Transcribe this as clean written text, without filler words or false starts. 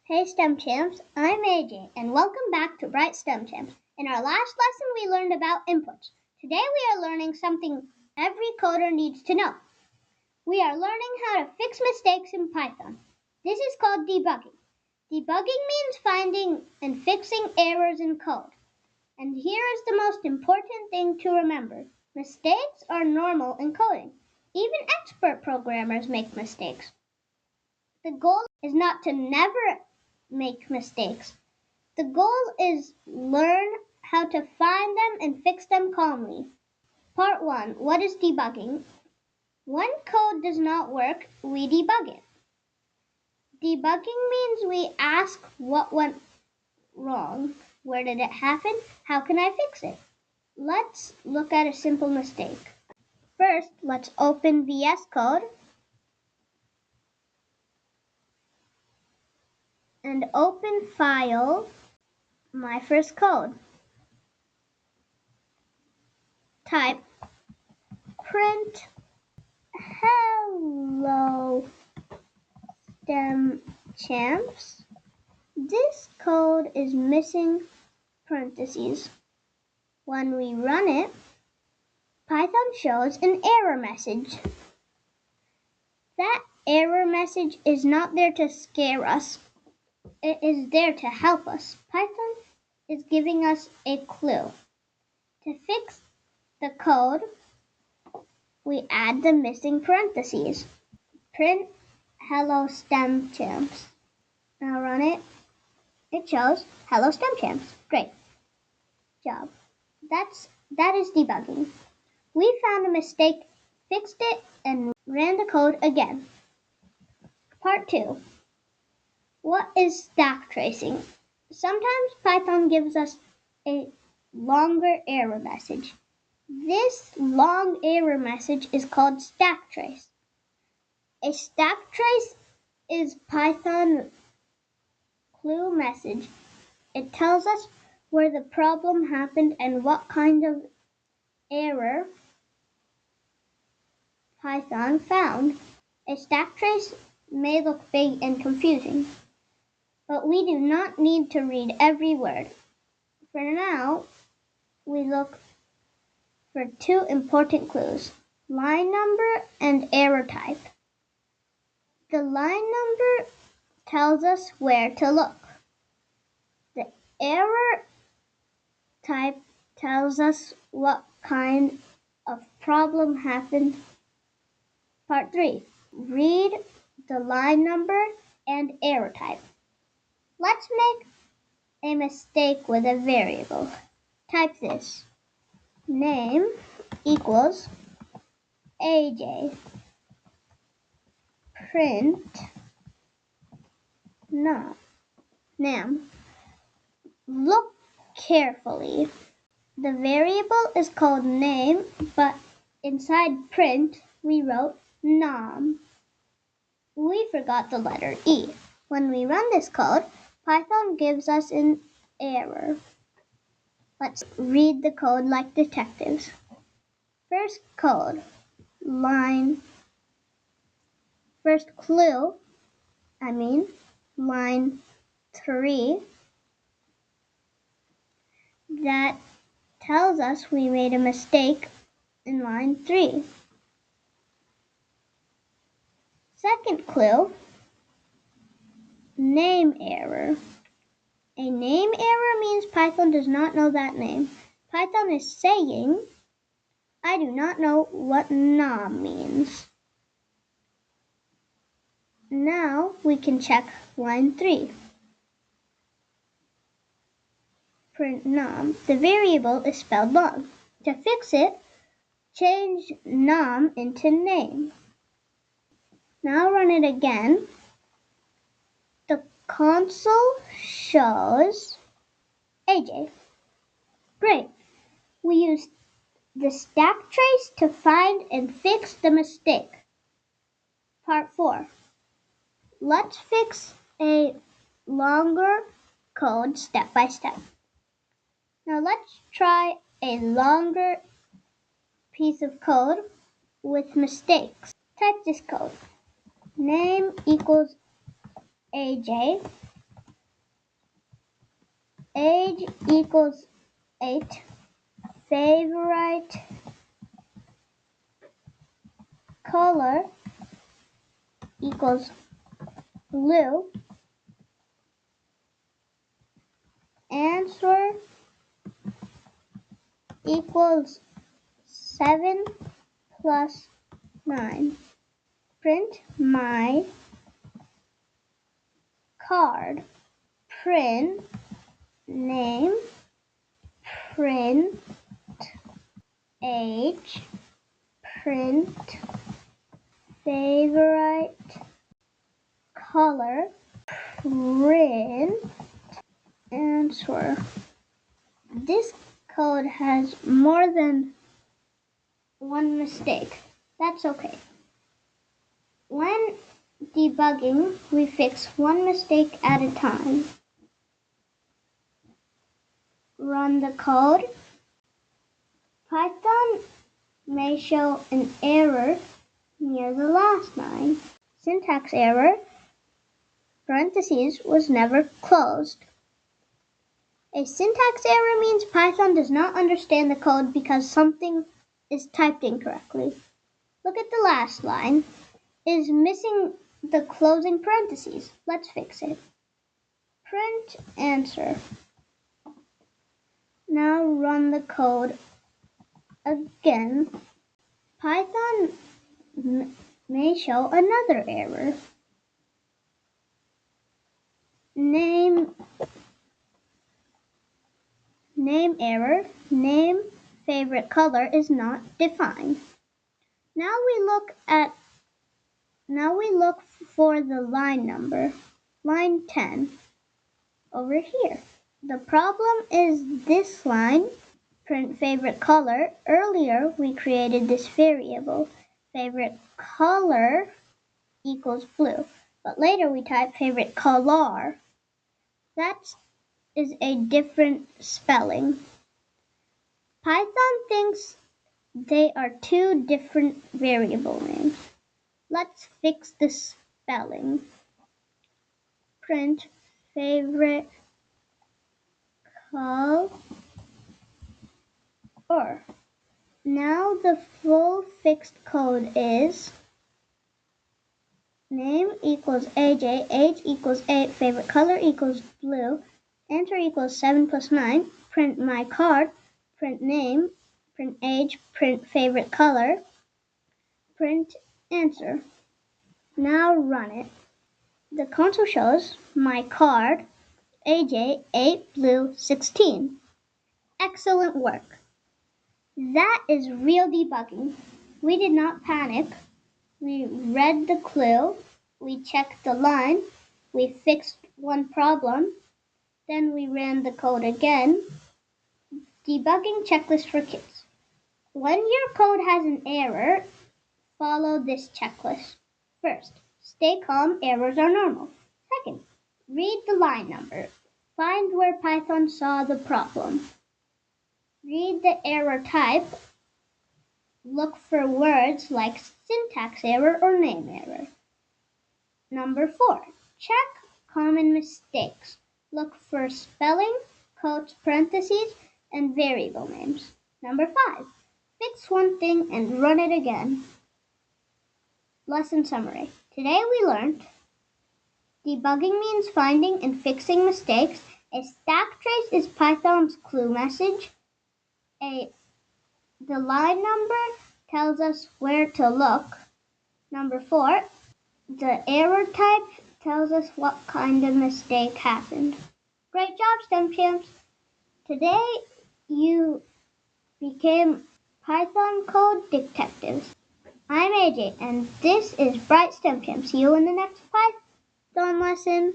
Hey STEM champs, I'm AJ and welcome back to Bright STEM Champs. In our last lesson we learned about inputs. Today we are learning something every coder needs to know. We are learning how to fix mistakes in Python. This is called debugging. Debugging means finding and fixing errors in code. And here is the most important thing to remember. Mistakes are normal in coding. Even expert programmers make mistakes. The goal is not to never make mistakes. The goal is learn how to find them and fix them calmly. Part 1. What is debugging? When code does not work, we debug it. Debugging means we ask what went wrong. Where did it happen? How can I fix it? Let's look at a simple mistake. First, let's open VS Code and open File, My First Code. Type print hello STEM champs. This code is missing parentheses. When we run it, Python shows an error message. That error message is not there to scare us. It is there to help us. Python is giving us a clue. To fix the code, we add the missing parentheses. Print hello STEM champs. Now run it. It shows hello STEM champs. Great job. That is debugging. We found a mistake, fixed it, and ran the code again. Part 2. What is stack tracing? Sometimes Python gives us a longer error message. This long error message is called stack trace. A stack trace is Python clue message. It tells us where the problem happened and what kind of error Python found. A stack trace may look big and confusing, but we do not need to read every word. For now, we look for two important clues: line number and error type. The line number tells us where to look. The error type tells us what kind of problem happened. Part 3. Read the line number and error type. Let's make a mistake with a variable. Type this: name equals AJ. Print nam. Look carefully. The variable is called name, but inside print we wrote nam. We forgot the letter E. When we run this code, Python gives us an error. Let's read the code like detectives. First code, first clue, line 3, that tells us we made a mistake in line 3. Second clue, name error. A name error means Python does not know that name. Python is saying, I do not know what nam means. Now we can check line 3. Print nam. The variable is spelled wrong. To fix it, change nam into name. Now run it again. The console shows AJ. Great. We used the stack trace to find and fix the mistake. Part 4. Let's fix a longer code step by step. Now let's try a longer piece of code with mistakes. Type this code: name equals AJ. Age equals 8. Favorite color equals blue. Answer equals 7 plus 9. Print my card. Print name. Print age. Print favorite color. Print answer. This code has more than one mistake. That's okay. When debugging, we fix one mistake at a time. Run the code. Python may show an error near the last line. Syntax error, parentheses was never closed. A syntax error means Python does not understand the code because something is typed incorrectly. Look at the last line. It is missing the closing parentheses. Let's fix it. Print answer. Now run the code again. Python may show another error. Name error. Name favorite color is not defined. Now we look for the line number. Line 10 over here. The problem is this line, print favorite color. Earlier we created this variable, favorite color equals blue, but later we type favorite color. That is a different spelling. Python thinks they are two different variable names. Let's fix the spelling. Print favorite color. Now the full fixed code is name equals AJ, age equals 8, favorite color equals blue, answer equals 7 plus 9, print my card, print name, print age, print favorite color, print answer. Now run it. The console shows my card, AJ, 8, blue, 16. Excellent work. That is real debugging. We did not panic. We read the clue, we checked the line, we fixed one problem, then we ran the code again. Debugging checklist for kids. When your code has an error, follow this checklist. First, stay calm, errors are normal. Second, read the line number. Find where Python saw the problem. Read the error type. Look for words like syntax error or name error. Number 4, check common mistakes. Look for spelling, quotes, parentheses, and variable names. Number 5, fix one thing and run it again. Lesson summary. Today we learned debugging means finding and fixing mistakes. A stack trace is Python's clue message. The line number tells us where to look. Number 4, the error type tells us what kind of mistake happened. Great job, STEM champs! Today you became Python code detectives. I'm AJ, and this is Bright STEM Champs. See you in the next Python lesson.